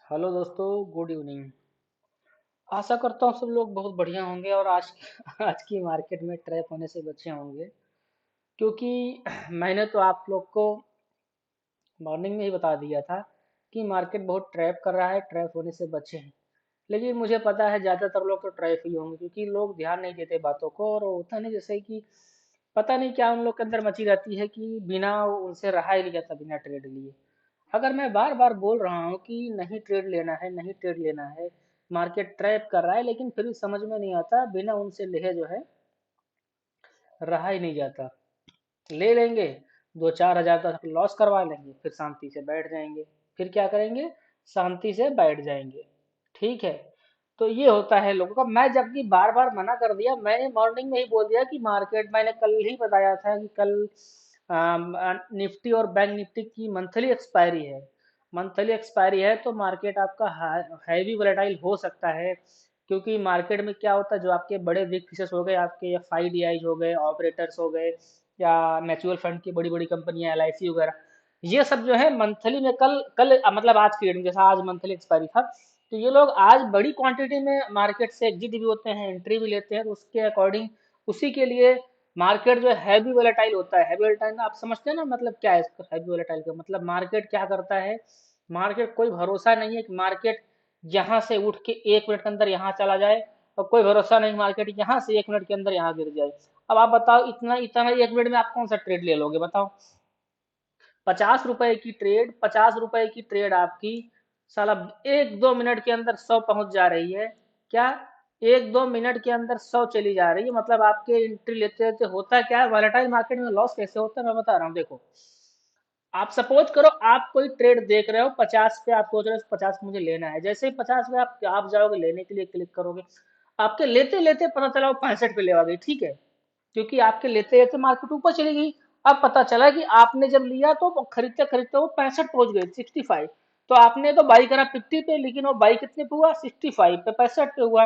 Hello दोस्तों, good evening. आशा करता हूँ सब लोग बहुत बढ़िया होंगे और आज आज की मार्केट में ट्रैप होने से बचे होंगे। क्योंकि मैंने तो आप लोग को मॉर्निंग में ही बता दिया था कि मार्केट बहुत ट्रैप कर रहा है, ट्रैप होने से बचे हैं। लेकिन मुझे पता है ज़्यादातर लोग तो ट्रैप ही होंगे, क्योंकि लोग ध्यान नहीं देते बातों को। और वो होता नहीं, जैसे कि पता नहीं क्या उन लोग के अंदर मची रहती है कि बिना उनसे रहा ही नहीं जाता बिना ट्रेड लिए। अगर मैं बार बार बोल रहा हूँ कि नहीं ट्रेड लेना है, नहीं ट्रेड लेना है, मार्केट ट्रैप कर रहा है, लेकिन फिर भी समझ में नहीं आता, बिना उनसे लिए जो है रहा ही नहीं जाता। ले लेंगे, 2-4 हज़ार तक लॉस करवा लेंगे, फिर शांति से बैठ जाएंगे। फिर क्या करेंगे? शांति से बैठ जाएंगे। ठीक है। तो ये होता है लोगों का। मैं जबकि बार बार मना कर दिया, मैंने मॉर्निंग में ही बोल दिया कि मार्केट, मैंने कल ही बताया था कि कल निफ्टी और बैंक निफ्टी की मंथली एक्सपायरी है। मंथली एक्सपायरी है तो मार्केट आपका हैवी वोलेटाइल हो सकता है। क्योंकि मार्केट में क्या होता है, जो आपके बड़े बिग फिशेस हो गए, आपके एफ आई डी आईज हो गए, ऑपरेटर्स हो गए, या म्यूचुअल फंड की बड़ी बड़ी कंपनियां, एल आई सी वगैरह, ये सब जो है मंथली में कल कल मतलब आज की डेट में, जैसा आज मंथली एक्सपायरी था, तो ये लोग आज बड़ी क्वांटिटी में मार्केट से एग्जिट भी होते हैं, एंट्री भी लेते हैं। तो उसके अकॉर्डिंग, उसी के लिए मार्केट जो है हैवी वोलेटाइल होता है। हैवी वोलेटाइल आप समझते हैं ना, मतलब क्या है इसका? हैवी वोलेटाइल का मतलब मार्केट क्या करता है, मार्केट कोई भरोसा नहीं है कि मार्केट यहाँ से उठ के 1 मिनट के अंदर यहाँ चला जाए, और कोई भरोसा नहीं मार्केट यहाँ से 1 मिनट के अंदर यहाँ गिर जाए। अब आप बताओ, इतना इतना 1 मिनट में आप कौन सा ट्रेड ले लोगे, बताओ? 50 रुपए की ट्रेड, 50 रुपए की ट्रेड आपकी साला 1-2 मिनट के अंदर 100 पहुंच जा रही है। क्या? 1-2 मिनट के अंदर 100 चली जा रही है। मतलब आपके एंट्री लेते लेते होता क्या है, वॉलेटाइल मार्केट में लॉस कैसे होता है मैं बता रहा हूँ, देखो। आप सपोज करो, आप कोई ट्रेड देख रहे हो 50 पे, आप सोच रहे हो 50 मुझे लेना है। जैसे ही 50 पे आप जाओगे लेने के लिए, क्लिक करोगे, आपके लेते लेते पता चला वो 65 पे ले आ गई। ठीक है, क्योंकि आपके लेते लेते मार्केट ऊपर चली गई। अब पता चला कि आपने जब लिया तो वो खरीदते खरीदते वो 65 पहुंच गई, 65। तो आपने तो बाई करा 50 पे, लेकिन वो बाई कितने पे हुआ? 65 पे, 65 पे हुआ।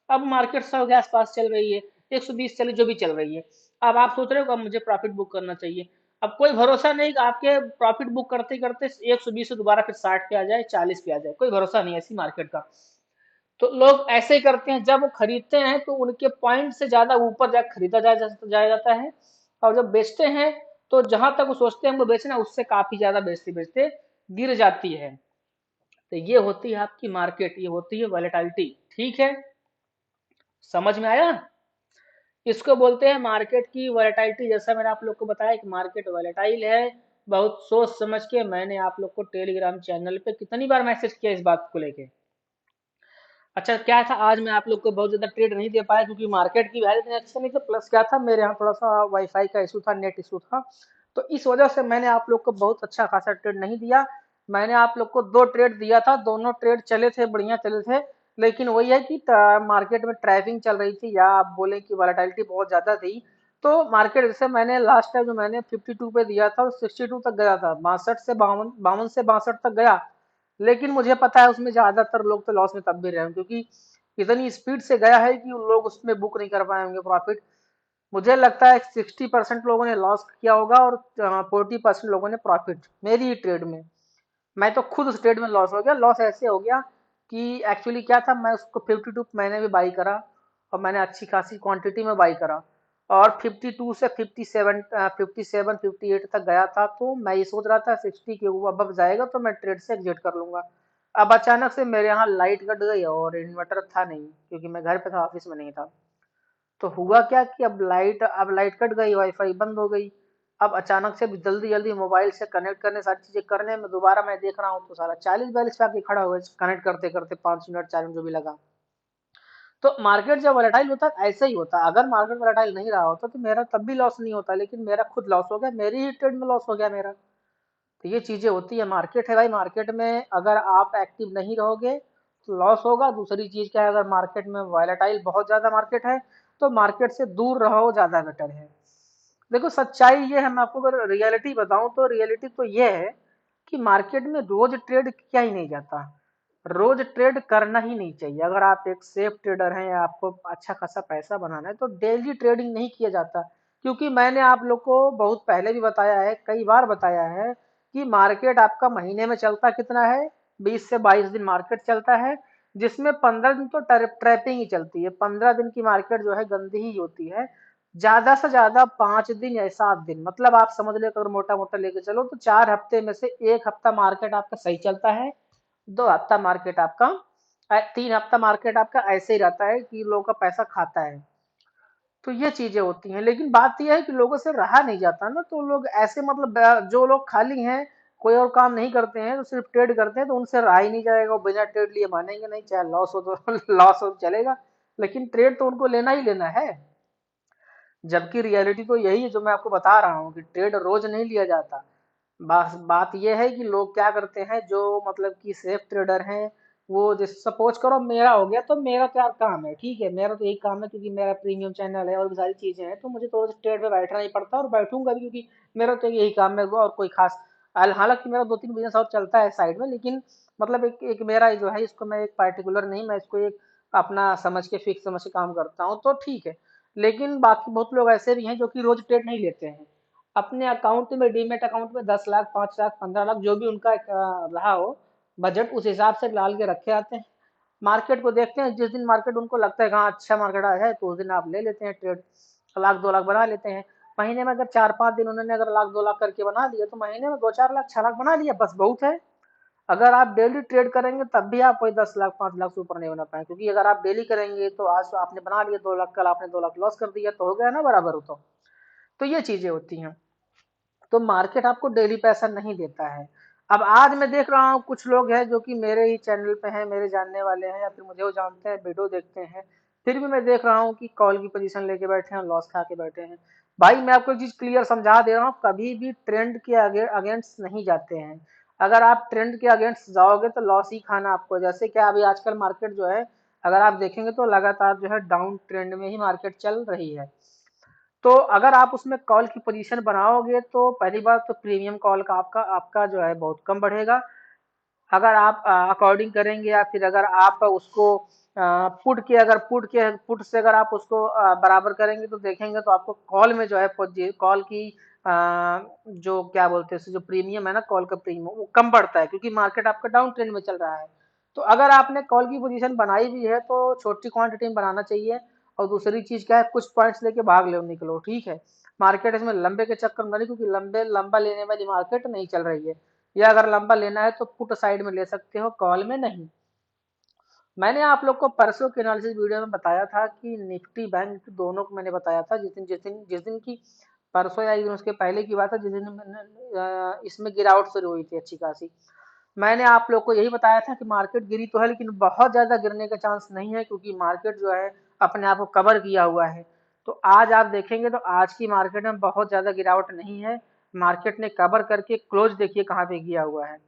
अब मार्केट 100 के आसपास चल रही है, 120 चली, जो भी चल रही है। अब आप सोच रहे हो कि अब मुझे प्रॉफिट बुक करना चाहिए। अब कोई भरोसा नहीं कि आपके प्रॉफिट बुक करते करते 120 से दोबारा फिर 60 पे आ जाए, 40 पे आ जाए, कोई भरोसा नहीं है ऐसी मार्केट का। तो लोग ऐसे ही करते हैं, जब वो खरीदते हैं तो उनके पॉइंट से ज्यादा ऊपर जा खरीदा जाया जाता है। और जब बेचते हैं तो जहां तक वो सोचते हैं वो बेचना, उससे काफी ज्यादा बेचते बेचते गिर जाती है। तो ये होती है आपकी मार्केट, ये होती है वॉलेटिलिटी। ठीक है, समझ में आया? इसको बोलते हैं मार्केट की वॉलेटिलिटी। जैसा मैंने आप लोग को बताया कि मार्केट वॉलेटाइल है, बहुत सोच समझ के मैंने आप लोग को टेलीग्राम चैनल पे कितनी बार मैसेज किया इस बात को लेके। अच्छा, क्या था, आज मैं आप लोग को बहुत ज्यादा ट्रेड नहीं दे पाया क्योंकि मार्केट की वैल्यू इतनी अच्छी नहीं थी, प्लस क्या था, मेरे यहाँ थोड़ा सा वाईफाई का इशू था, नेट इशू था। तो इस वजह से मैंने आप लोग को बहुत अच्छा खासा ट्रेड नहीं दिया। मैंने आप लोग को 2 ट्रेड दिया था, दोनों ट्रेड चले थे, बढ़िया चले थे। लेकिन वही है कि मार्केट में ट्रैपिंग चल रही थी, या आप बोले कि वॉलेटिलिटी बहुत ज्यादा थी। तो मार्केट, जैसे मैंने लास्ट टाइम जो मैंने 52 पे दिया था, वो 62 तक गया था, 62 से 52, 52 से 62 तक गया। लेकिन मुझे पता है उसमें ज्यादातर लोग तो लॉस में तब भी रहे होंगे, क्योंकि इतनी स्पीड से गया है कि उन लोग उसमें बुक नहीं कर पाए होंगे प्रॉफिट। मुझे लगता है 60% लोगों ने लॉस किया होगा और 40% लोगों ने प्रॉफिट, मेरी ही ट्रेड में। मैं तो खुद उस ट्रेड में लॉस हो गया। लॉस ऐसे हो गया कि एक्चुअली क्या था, मैं उसको 52 मैंने भी बाई करा, और मैंने अच्छी खासी क्वांटिटी में बाई करा। और 52 से 57, 57 58 तक गया था, तो मैं ये सोच रहा था 60 के ऊपर अब जाएगा तो मैं ट्रेड से एग्जिट कर लूंगा। अब अचानक से मेरे यहाँ लाइट कट गई और इन्वर्टर था नहीं, क्योंकि मैं घर पे था, ऑफिस में नहीं था। तो हुआ क्या कि अब लाइट कट गई, वाईफाई बंद हो गई। अब अचानक से जल्दी जल्दी मोबाइल से कनेक्ट करने, सारी चीजें करने में, दोबारा मैं देख रहा हूँ तो सारा 40-42 पे आके खड़ा हुआ है, कनेक्ट करते करते 5 मिनट 4 मिनट जो भी लगा। तो मार्केट जब वोलेटाइल होता है ऐसे ही होता है। अगर मार्केट वोलेटाइल नहीं रहा होता तो मेरा तब भी लॉस नहीं होता, लेकिन मेरा खुद लॉस हो गया, मेरी ही ट्रेड में लॉस हो गया मेरा। तो ये चीजें होती है, मार्केट है भाई। मार्केट में अगर आप एक्टिव नहीं रहोगे तो लॉस होगा। दूसरी चीज क्या है, अगर मार्केट में वॉलेटाइल बहुत ज्यादा मार्केट है तो मार्केट से दूर रहो, ज्यादा बेटर है। देखो सच्चाई ये है, मैं आपको अगर रियलिटी बताऊं तो रियलिटी तो ये है कि मार्केट में रोज ट्रेड किया ही नहीं जाता। रोज ट्रेड करना ही नहीं चाहिए। अगर आप एक सेफ ट्रेडर हैं या आपको अच्छा खासा पैसा बनाना है तो डेली ट्रेडिंग नहीं किया जाता। क्योंकि मैंने आप लोग को बहुत पहले भी बताया है, कई बार बताया है, कि मार्केट आपका महीने में चलता कितना है, 20 से 22 दिन मार्केट चलता है, जिसमें 15 दिन तो ट्रैपिंग ही चलती है। 15 दिन की मार्केट जो है गंदी ही होती है। ज्यादा से ज्यादा 5 दिन या 7 दिन, मतलब आप समझ लो अगर मोटा मोटा लेके चलो तो 4 हफ्ते में से 1 हफ्ता मार्केट आपका सही चलता है। 2 हफ्ता मार्केट आपका 3 हफ्ता मार्केट आपका ऐसे ही रहता है कि लोगों का पैसा खाता है। तो ये चीजें होती हैं, लेकिन बात यह है कि लोगों से रहा नहीं जाता ना, तो लोग ऐसे मतलब जो लोग खाली हैं, कोई और काम नहीं करते हैं, तो सिर्फ ट्रेड करते हैं, तो उनसे रहा ही नहीं जाएगा। वो बिना ट्रेड लिए मानेंगे नहीं, चाहे लॉस हो तो लॉस हो तो चलेगा, लेकिन ट्रेड तो उनको लेना ही लेना है। जबकि रियलिटी तो यही है जो मैं आपको बता रहा हूँ कि ट्रेड रोज नहीं लिया जाता। बस बात यह है कि लोग क्या करते हैं, जो मतलब कि सेफ ट्रेडर हैं, वो जैसे सपोज करो मेरा हो गया, तो मेरा क्या काम है, ठीक है, मेरा तो यही काम है, क्योंकि मेरा प्रीमियम चैनल है और भी सारी चीजें हैं, तो मुझे तो रोज ट्रेड पे बैठना ही पड़ता है और बैठूंगा भी, क्योंकि मेरा तो यही काम है और कोई खास हालांकि मेरा 2-3 बिजनेस और चलता है साइड में, लेकिन मतलब एक मेरा जो है, इसको मैं एक पार्टिकुलर नहीं, मैं इसको एक अपना समझ के फिक्स समझ के काम करता हूँ, तो ठीक है। लेकिन बाकी बहुत लोग ऐसे भी हैं जो कि रोज ट्रेड नहीं लेते हैं, अपने अकाउंट में, डीमेट अकाउंट में 10 लाख, 5 लाख, 15 लाख, जो भी उनका रहा हो बजट, उस हिसाब से डाल के रखे आते हैं। मार्केट को देखते हैं, जिस दिन मार्केट उनको लगता है कि हाँ अच्छा मार्केट आया है, तो उस दिन आप ले लेते हैं ट्रेड, 1 लाख 2 लाख बना लेते हैं। महीने में अगर 4-5 दिन उन्होंने अगर 1 लाख 2 लाख करके बना दिया, तो महीने में 2-4 लाख 6 लाख बना लिया, बस बहुत है। अगर आप डेली ट्रेड करेंगे तब भी आप कोई 10 लाख 5 लाख से ऊपर नहीं बना पाए, क्योंकि अगर आप डेली करेंगे तो आज तो आपने बना लिया 2 लाख, कल आपने 2 लाख लॉस कर दिया, तो हो गया ना बराबर हो। तो ये चीजें होती हैं। तो मार्केट आपको डेली पैसा नहीं देता है। अब आज मैं देख रहा हूँ कुछ लोग हैं जो कि मेरे ही चैनल पे हैं, मेरे जानने वाले हैं, या फिर मुझे वो जानते हैं, वीडियो देखते हैं, फिर भी मैं देख रहा हूँ कि कॉल की पोजीशन लेके बैठे हैं, लॉस खा के बैठे हैं। भाई मैं आपको एक चीज क्लियर समझा दे रहा हूँ, कभी भी ट्रेंड के अगेंस्ट नहीं जाते हैं। अगर आप ट्रेंड के अगेंस्ट जाओगे तो लॉस ही खाना आपको है। जैसे कि अभी आजकल मार्केट जो है, अगर आप देखेंगे तो लगातार जो है डाउन ट्रेंड में ही मार्केट चल रही है। तो अगर आप उसमें कॉल की पोजीशन बनाओगे, तो पहली बात तो प्रीमियम कॉल का आपका आपका जो है बहुत कम बढ़ेगा। अगर आप अकॉर्डिंग करेंगे, या फिर अगर आप उसको पुट से अगर आप उसको बराबर करेंगे, तो देखेंगे तो आपको कॉल में जो है कॉल की अ, जो क्या बोलते हैं, जो प्रीमियम है ना, कॉल का प्रीमियम वो कम पड़ता है, क्योंकि मार्केट आपका डाउन ट्रेंड में चल रहा है। तो अगर आपने कॉल की पोजीशन बनाई भी है, तो छोटी क्वांटिटी में बनाना चाहिए। और दूसरी चीज क्या है, कुछ पॉइंट्स लेके भाग लो निकलो, ठीक है। मार्केट इसमें लंबे के चक्कर में नहीं, क्योंकि लंबा लेने वाली मार्केट नहीं चल रही है। या अगर लंबा लेना है तो पुट साइड में ले सकते हो, कॉल में नहीं। मैंने आप लोग को परसों के एनालिसिस वीडियो में बताया था कि निफ्टी बैंक निफ्टी दोनों को मैंने बताया था, जिस दिन की परसों या एक दिन उसके पहले की बात है, जिस दिन इसमें गिरावट शुरू हुई थी अच्छी खासी। मैंने आप लोग को यही बताया था कि मार्केट गिरी तो है, लेकिन बहुत ज्यादा गिरने का चांस नहीं है, क्योंकि मार्केट जो है अपने आप को कवर किया हुआ है। तो आज आप देखेंगे तो आज की मार्केट में बहुत ज्यादा गिरावट नहीं है। मार्केट ने कवर करके क्लोज देखिए कहाँ पे किया हुआ है।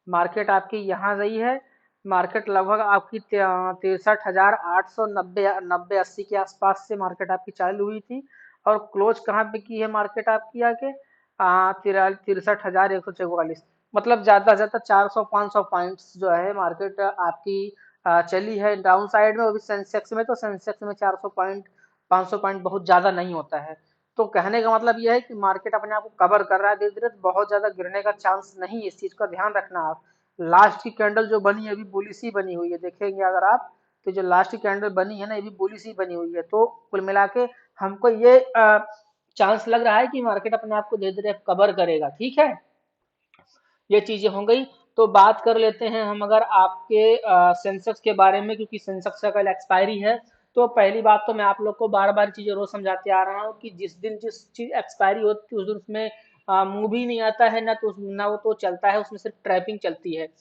मार्केट आपकी यहाँ गई है। मार्केट लगभग आपकी 63,890 नब्बे 80 के आसपास से मार्केट आपकी चालू हुई थी। और क्लोज कहाँ पे की है मार्केट आपकी आके, 63,144। मतलब ज्यादा से ज्यादा 400-500 पॉइंट्स जो है मार्केट आपकी चली है डाउन साइड में। वो भी सेंसेक्स में, तो सेंसेक्स में 400 पॉइंट 500 पॉइंट बहुत ज्यादा नहीं होता है। तो कहने का मतलब यह है कि मार्केट अपने आप को कवर कर रहा है धीरे धीरे, बहुत ज्यादा गिरने का चांस नहीं है, इस चीज का ध्यान रखना आप। लास्ट की कैंडल जो बनी है अभी बुलिश ही बनी हुई है, देखेंगे अगर आप, तो जो लास्ट की कैंडल बनी है ना, ये भी बुलिश ही बनी हुई है। तो कुल मिला के हमको ये चांस लग रहा है कि मार्केट अपने आप को धीरे धीरे कवर करेगा, ठीक है। ये चीजें हो गई। तो बात कर लेते हैं हम अगर आपके सेंसेक्स के बारे में, क्योंकि सेंसेक्स का कल एक्सपायरी है। तो पहली बात तो मैं आप लोग को बार बार चीजें रोज समझाते आ रहा हूँ कि जिस दिन जिस चीज एक्सपायरी होती है उस दिन उसमें मूव ही नहीं आता है, ना वो तो चलता है, उसमें सिर्फ ट्रैपिंग चलती है।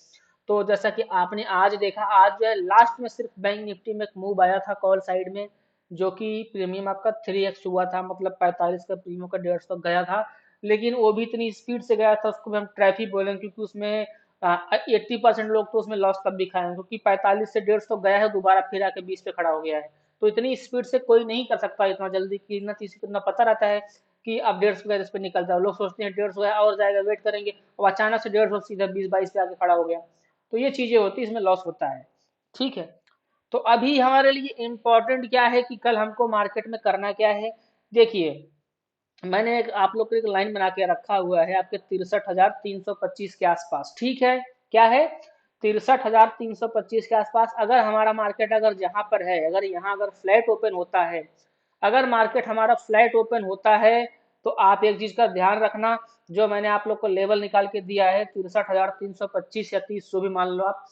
तो जैसा कि आपने आज देखा, आज जो है लास्ट में सिर्फ बैंक निफ्टी में एक मूव आया था कॉल साइड में, जो कि प्रीमियम आपका 3x हुआ था, मतलब 45 का प्रीमियम का 150 तक गया था। लेकिन वो भी इतनी स्पीड से गया था, उसको भी हम ट्रैफिक बोलेंगे, क्योंकि उसमें 80% लोग तो उसमें लॉस तब भी खाए हैं, क्योंकि 45 से 150 तो गया है, दोबारा फिर आके 20 पे खड़ा हो गया है। तो इतनी स्पीड से कोई नहीं कर सकता इतना जल्दी, कि इतना किसी को इतना पता रहता है कि अब 150 इस पे निकल जाओ। लोग सोचते हैं 150 है और जाएगा, वेट करेंगे, और अचानक से 150 सीधा 20-22 पे आके खड़ा हो गया। तो ये चीजें होती है, इसमें लॉस होता है, ठीक है। तो अभी हमारे लिए इम्पोर्टेंट क्या है कि कल हमको मार्केट में करना क्या है। देखिए, मैंने एक आप लोग को एक लाइन बना के रखा हुआ है आपके 63,325 के आसपास, ठीक है। क्या है, 63,325 के आसपास। अगर हमारा मार्केट अगर जहां पर है, अगर यहाँ अगर फ्लैट ओपन होता है, अगर मार्केट हमारा फ्लैट ओपन होता है, तो आप एक चीज का ध्यान रखना, जो मैंने आप लोग को लेवल निकाल के दिया है 63,325 या 30 भी मान लो आप,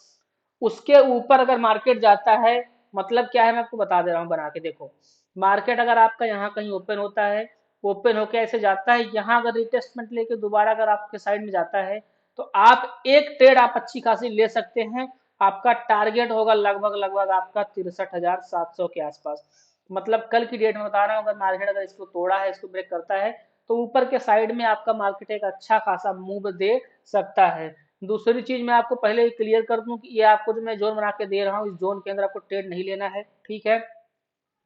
उसके ऊपर अगर मार्केट जाता है, मतलब क्या है मैं आपको बता दे रहा हूँ बना के देखो। मार्केट अगर आपका यहाँ कहीं ओपन होता है, ओपन होके ऐसे जाता है, यहाँ अगर रिटेस्टमेंट लेके दोबारा अगर आपके साइड में जाता है, तो आप एक ट्रेड आप अच्छी खासी ले सकते हैं। आपका टारगेट होगा लगभग लगभग आपका 63,700 के आसपास। मतलब कल की डेट में बता रहा हूँ, अगर मार्केट अगर इसको तोड़ा है, इसको ब्रेक करता है, तो ऊपर के साइड में आपका मार्केट एक अच्छा खासा मूव दे सकता है। दूसरी चीज मैं आपको पहले ही क्लियर कर दूं कि ये आपको जो मैं जोन बना के दे रहा हूँ, इस जोन के अंदर आपको ट्रेड नहीं लेना है, ठीक है।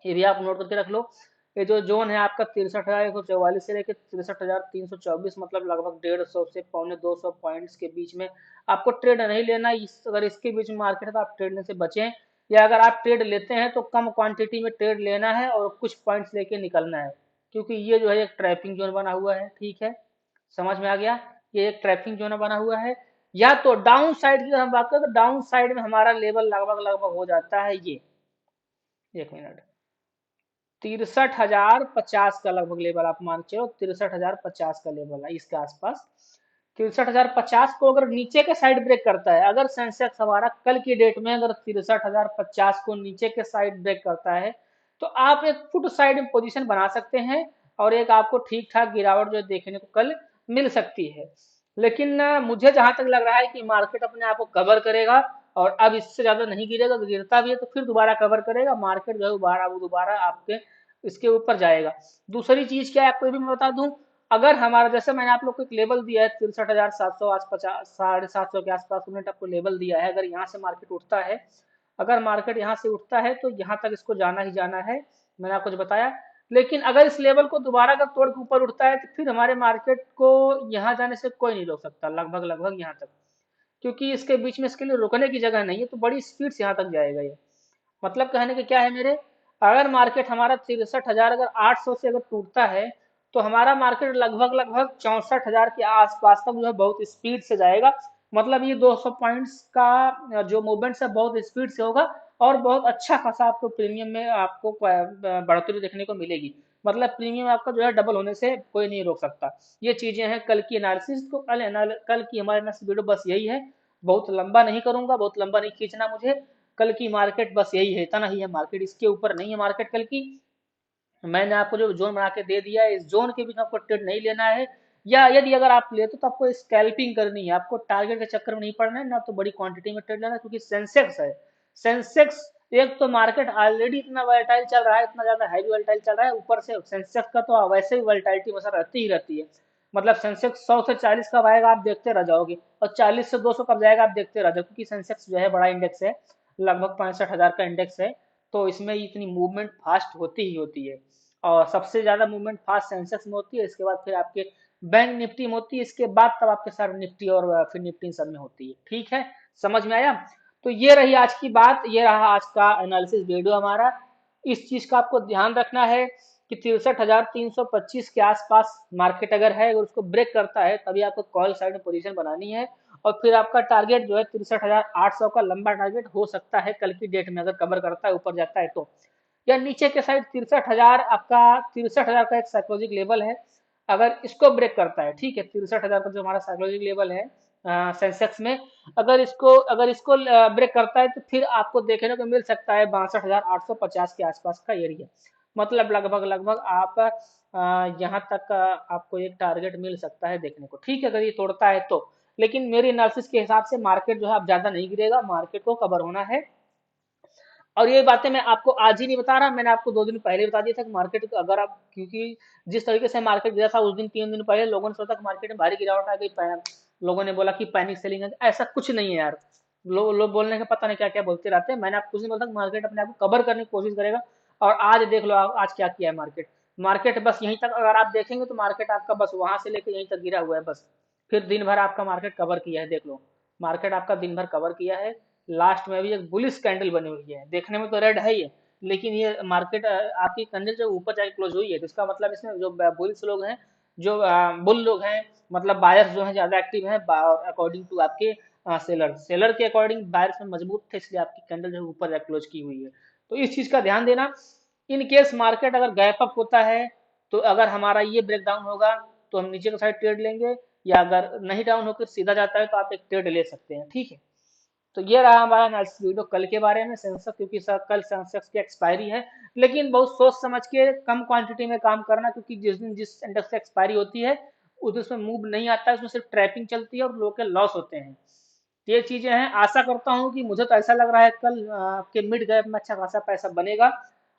ये भी आप नोट करके रख लो। ये जो जोन है आपका 63,144 से लेकर 63,324, मतलब लगभग 150 से 125 के बीच में आपको ट्रेड नहीं लेना। अगर इसके बीच में मार्केट है तो आप ट्रेड लेने से बचें, या अगर आप ट्रेड लेते हैं तो कम क्वांटिटी में ट्रेड लेना है और कुछ पॉइंट्स लेके निकलना है, क्योंकि ये जो है एक ट्रैपिंग जोन बना हुआ है, ठीक है। समझ में आ गया? ये एक ट्रैपिंग जोन बना हुआ है। या तो डाउन साइड की अगर हम बात करें, तो डाउन साइड में हमारा लेवल लगभग लगभग हो जाता है ये, एक मिनट, 63,050 का लगभग लेवल आप मान के चलो, 63,050 का लेवल है इसके आसपास। 63,050 को अगर नीचे के साइड ब्रेक करता है, अगर सेंसेक्स हमारा कल की डेट में अगर 63,050 को नीचे के साइड ब्रेक करता है, तो आप एक फुट साइड में पोजीशन बना सकते हैं, और एक आपको ठीक ठाक गिरावट जो देखने को कल मिल सकती है। लेकिन मुझे जहां तक लग रहा है कि मार्केट अपने आप को कवर करेगा, और अब इससे ज्यादा नहीं गिरेगा, तो गिरता भी है तो फिर दोबारा कवर करेगा मार्केट, जो है दोबारा आपके इसके ऊपर जाएगा। दूसरी चीज क्या है आपको ये भी मैं बता दूं, अगर हमारा जैसे मैंने आप लोग को एक लेवल दिया है 63,700 आस 50 750 के आसपास, उन्हें आपको लेवल दिया है, अगर यहाँ से मार्केट उठता है, अगर मार्केट यहाँ से उठता है तो यहाँ तक इसको जाना ही जाना है, मैंने आपको जो बताया। लेकिन अगर इस लेवल को दोबारा अगर तोड़ के ऊपर उठता है, तो फिर हमारे मार्केट को यहाँ जाने से कोई नहीं रोक सकता, लगभग लगभग यहाँ तक, क्योंकि इसके बीच में इसके लिए रुकने की जगह नहीं है, तो बड़ी स्पीड से यहाँ तक जाएगा ये। मतलब कहने का क्या है मेरे, अगर मार्केट हमारा 63,000 अगर 800 से अगर टूटता है, तो हमारा मार्केट लगभग लगभग 64,000 के आसपास तक जो है बहुत स्पीड से जाएगा। मतलब ये 200 पॉइंट्स का जो मूवमेंट है बहुत स्पीड से होगा, और बहुत अच्छा खासा आपको प्रीमियम में आपको बढ़ोतरी देखने को मिलेगी। मतलब प्रीमियम आपका जो है डबल होने से कोई नहीं रोक सकता। ये चीजें हैं कल की एनालिसिस, तो कल की हमारे पास वीडियो बस यही है। बहुत लंबा नहीं करूंगा, बहुत लंबा नहीं खींचना मुझे। कल की मार्केट बस यही है, इतना ही है मार्केट, इसके ऊपर नहीं है मार्केट कल की। मैंने आपको जो जोन बना के दे दिया है, इस जोन के बीच में आपको ट्रेड नहीं लेना है। या यदि अगर आप लेते तो आपको स्कैल्पिंग करनी है, आपको टारगेट के चक्कर में नहीं पड़ना है ना, तो बड़ी क्वांटिटी में ट्रेड लेना है, क्योंकि सेंसेक्स है। सेंसेक्स, एक तो मार्केट ऑलरेडी इतना वोलेटाइल चल रहा है, इतना ज्यादा हैवी वोलेटाइल चल रहा है, ऊपर से सेंसेक्स का तो वैसे ही वोलेटाइलिटी हमेशा रहती ही रहती है। मतलब सेंसेक्स 100 से 40 कब आएगा आप देखते रह जाओगे, और 40 से 200 कब जाएगा आप देखते रह जाओगे, क्योंकि सेंसेक्स जो है बड़ा इंडेक्स है, लगभग 65,000 का इंडेक्स है, तो इसमें इतनी मूवमेंट फास्ट होती ही होती है। और सबसे ज्यादा मूवमेंट फास्ट सेंसेक्स में होती है, इसके बाद फिर आपके बैंक निफ्टी में होती है, इसके बाद तब आपके सारे निफ्टी और फिर निफ्टी सब में होती है, ठीक है। समझ में आया? तो ये रही आज की बात, ये रहा आज का एनालिसिस वीडियो हमारा। इस चीज का आपको ध्यान रखना है कि 63,325 के आसपास मार्केट अगर है, अगर उसको ब्रेक करता है, तभी आपको कॉल साइड में पोजीशन बनानी है। और फिर आपका टारगेट जो है 63,800 का लंबा टारगेट हो सकता है कल की डेट में, अगर कवर करता है ऊपर जाता है तो। या नीचे के साइड 63,000 आपका, 63,000 का एक साइकोलॉजिक लेवल है, अगर इसको ब्रेक करता है, ठीक है, 63,000 का जो हमारा साइकोलॉजिक लेवल है सेंसेक्स में, अगर इसको ब्रेक करता है, तो फिर आपको देखने को मिल सकता है 62,850 के आसपास का एरिया। मतलब लगभग लगभग आप यहाँ तक आपको एक टारगेट मिल सकता है देखने को, ठीक है, अगर ये तोड़ता है तो। लेकिन मेरी एनालिसिस के हिसाब से मार्केट जो है अब ज्यादा नहीं गिरेगा, मार्केट को कवर होना है। और ये बातें मैं आपको आज ही नहीं बता रहा, मैंने आपको 2 दिन पहले बता दिया था कि मार्केट को अगर आप, क्योंकि जिस तरीके से मार्केट गिरा था उस दिन 3 दिन पहले लोगों ने सोचा कि मार्केट में भारी गिरावट आ गई, लोगों ने बोला कि पैनिक सेलिंग है, ऐसा कुछ नहीं है यार। लोग बोलने का पता नहीं क्या क्या बोलते रहते हैं। मैंने आपको कुछ नहीं बोलता कि मार्केट अपने आप को कवर करने की कोशिश करेगा। और आज देख लो आप आज क्या किया है मार्केट। मार्केट बस यहीं तक अगर आप देखेंगे तो मार्केट आपका बस वहां से लेकर यहीं तक गिरा हुआ है बस। फिर दिन भर आपका मार्केट कवर किया है, देख लो मार्केट आपका दिन भर कवर किया है। लास्ट में भी एक बुलिश कैंडल बनी हुई है, देखने में तो रेड है ही है, लेकिन ये मार्केट आपकी कैंडल जो ऊपर जाके क्लोज हुई है, तो इसका मतलब इसमें जो बुलिश लोग हैं, जो बुल लोग हैं, मतलब बायर्स जो हैं ज्यादा एक्टिव हैं, अकॉर्डिंग टू आपके सेलर सेलर के अकॉर्डिंग बायर में मजबूत थे, इसलिए आपकी कैंडल जो है ऊपर क्लोज की हुई है। तो इस चीज का ध्यान देना। इन केस मार्केट अगर गैप अप होता है, तो अगर हमारा ये ब्रेक डाउन होगा तो हम नीचे का साइड ट्रेड लेंगे, या अगर नहीं डाउन होकर सीधा जाता है तो आप एक ट्रेड ले सकते हैं, ठीक है। तो ये रहा हमारा एनालिसिस वीडियो कल के बारे में सेंसेक्स, क्योंकि सर कल सेंसेक्स की एक्सपायरी है। लेकिन बहुत सोच समझ के कम क्वांटिटी में काम करना, क्योंकि जिस दिन जिस इंडेक्स की एक्सपायरी होती है उस दिन उसमें मूव नहीं आता है, उसमें सिर्फ ट्रैपिंग चलती है और लोग के लॉस होते हैं। तो ये चीजें हैं। आशा करता हूँ कि मुझे तो ऐसा लग रहा है कल के मिड गैप में अच्छा खासा पैसा बनेगा,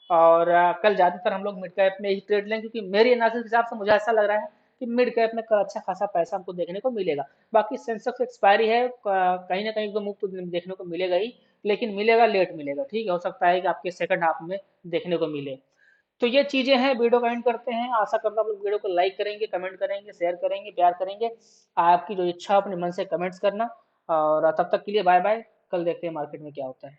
और कल ज्यादातर हम लोग मिड कैप में ही ट्रेड लेंगे, क्योंकि मेरी एनालिसिस के हिसाब से मुझे ऐसा लग रहा है कि मिड कैप में कल अच्छा खासा पैसा हमको देखने को मिलेगा। बाकी सेंसेक्स एक्सपायरी है, कहीं ना कहीं तो मुफ्त देखने को मिलेगा ही, लेकिन मिलेगा लेट मिलेगा, ठीक है। हो सकता है कि आपके सेकंड हाफ में देखने को मिले। तो ये चीजें हैं। वीडियो का एंड करते हैं। आशा करता हूँ आप लोग वीडियो को लाइक करेंगे, कमेंट करेंगे, शेयर करेंगे, प्यार करेंगे। आपकी जो इच्छा हो अपने मन से कमेंट्स करना। और तब तक के लिए बाय बाय। कल देखते हैं मार्केट में क्या होता है।